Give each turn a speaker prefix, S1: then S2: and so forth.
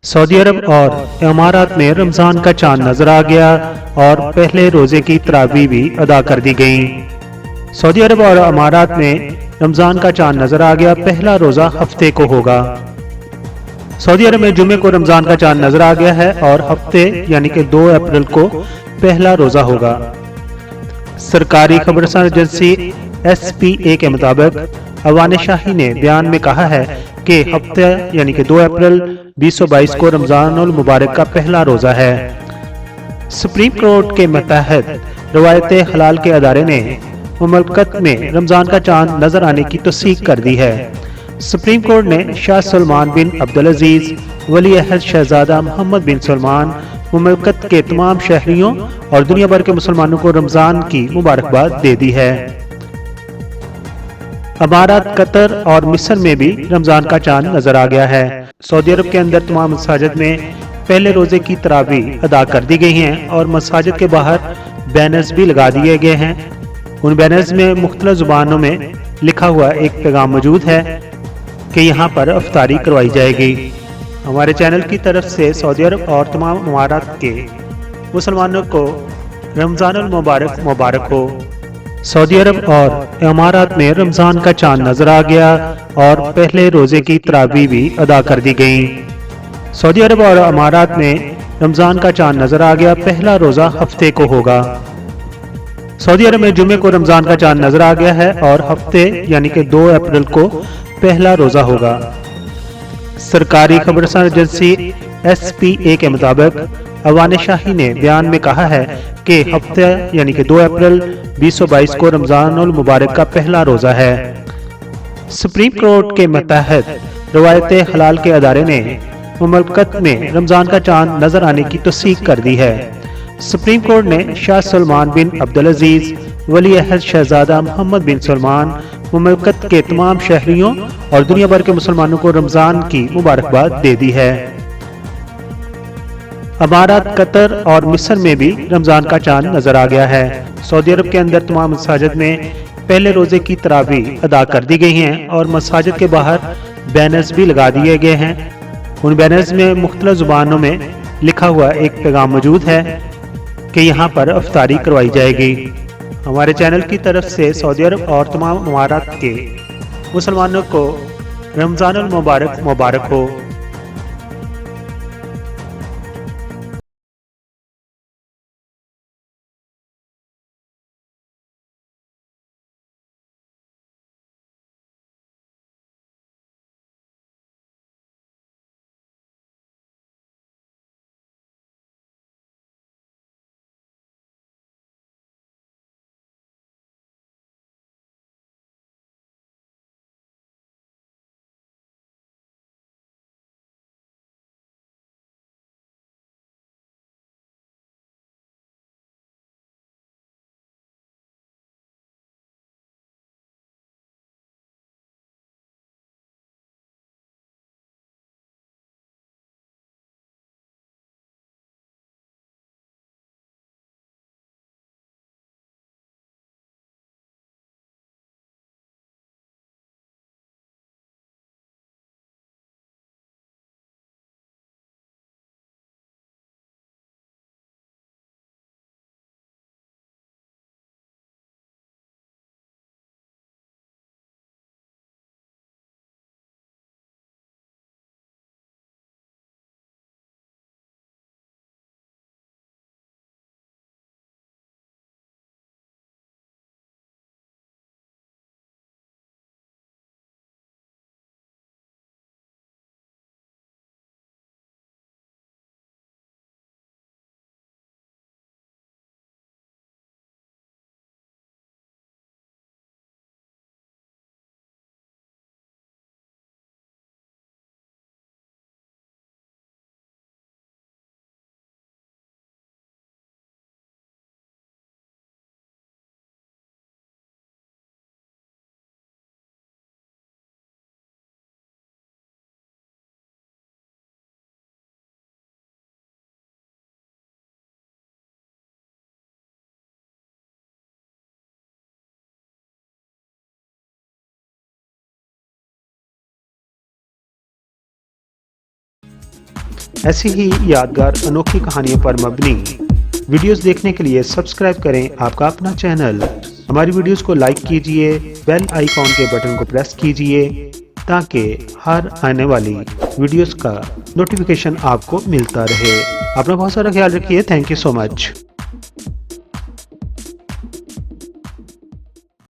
S1: Saudi अरब और इमारात में रमजान का चांद नजर आ गया और पहले रोजे की तरावी भी अदा कर दी गई। सऊदी अरब और इमारात में रमजान का चांद नजर आ गया, पहला रोजा हफ्ते को होगा। सऊदी अरब में जुमे को रमजान का चांद नजर आ गया है और हफ्ते यानी कि 2 अप्रैल को पहला रोजा होगा। सरकारी खबरसार एजेंसी SPA के मुताबिक अवान शाही ने बयान में कहा है कि हफ्ते यानी कि 2 अप्रैल 2022 को रमजानुल मुबारक का पहला रोजा है। सुप्रीम कोर्ट के मतहत रवायत हलाल के अदारे ने मुमलकत में रमजान का चांद नजर आने की तौसीक कर दी है। सुप्रीम कोर्ट ने शाह सलमान बिन अब्दुल अजीज, वली अहद शहजादा मोहम्मद बिन सलमान, मुमलकत के तमाम शहरियों और दुनिया भर के मुसलमानों को रमजान की मुबारकबाद दे दी है। अमारात, कतर और मिस्र में भी रमजान का चांद नजर आ गया है। सऊदी अरब के अंदर तमाम मसाजिद में पहले रोजे की तरावी अदा कर दी गई हैं और मसाजिद के बाहर बैनर्स भी लगा दिए गए हैं। उन बैनर्स में मुख्तलिफ जुबानों में लिखा हुआ एक पैगाम मौजूद है कि यहाँ पर अफ्तारी करवाई जाएगी। हमारे चैनल की तरफ से सऊदी अरब और तमाम अमारात के मुसलमानों को रमजानुल मुबारक मुबारक हो। सऊदी अरब और इमारात में रमजान का चांद नजर आ गया और पहले रोजे की तरावी भी अदा कर दी गई। सऊदी अरब और इमारात में रमजान का चांद नजर आ गया, पहला रोजा हफ्ते को होगा। सऊदी अरब में जुमे को रमजान का चांद नजर आ गया है और हफ्ते यानी कि 2 अप्रैल को पहला रोजा होगा। सरकारी खबरसार एजेंसी SPA के मुताबिक अवान शाही ने बयान में कहा है कि हफ्ते यानी कि 2 अप्रैल 2022 को रमजानुल मुबारक का पहला रोजा है। सुप्रीम कोर्ट के मतहत रवायत हलाल के अदारे ने मुमलकत में रमजान का चांद नजर आने की तौसीक कर दी है। सुप्रीम कोर्ट ने शाह सलमान बिन अब्दुल अजीज, वली अहद शहजादा मोहम्मद बिन सलमान, मुमलकत के तमाम शहरियों और दुनिया भर के मुसलमानों को रमजान की मुबारकबाद दे दी है। अमारात, कतर और मिस्र में भी रमजान का चांद नजर आ गया है। सऊदी अरब के अंदर तमाम मसाजिद में पहले रोजे की तरावी अदा कर दी गई हैं और मसाजिद के बाहर बैनर्स भी लगा दिए गए हैं। उन बैनर्स में मुख्तलिफ जुबानों में लिखा हुआ एक पैगाम मौजूद है कि यहाँ पर अफ्तारी करवाई जाएगी। हमारे चैनल की तरफ से सऊदी अरब और तमाम अमारात के मुसलमानों को रमजानुल मुबारक मुबारक हो। ایسی ہی یادگار انوکھی کہانیوں پر مبنی ویڈیوز دیکھنے کے لیے سبسکرائب کریں آپ کا اپنا چینل۔ ہماری ویڈیوز کو لائک کیجئے، بیل آئیکن کے بٹن کو پریس کیجئے تاکہ ہر آنے والی ویڈیوز کا نوٹیفیکیشن آپ کو ملتا رہے۔ اپنا بہت سارا خیال رکھیے۔ Thank you so much.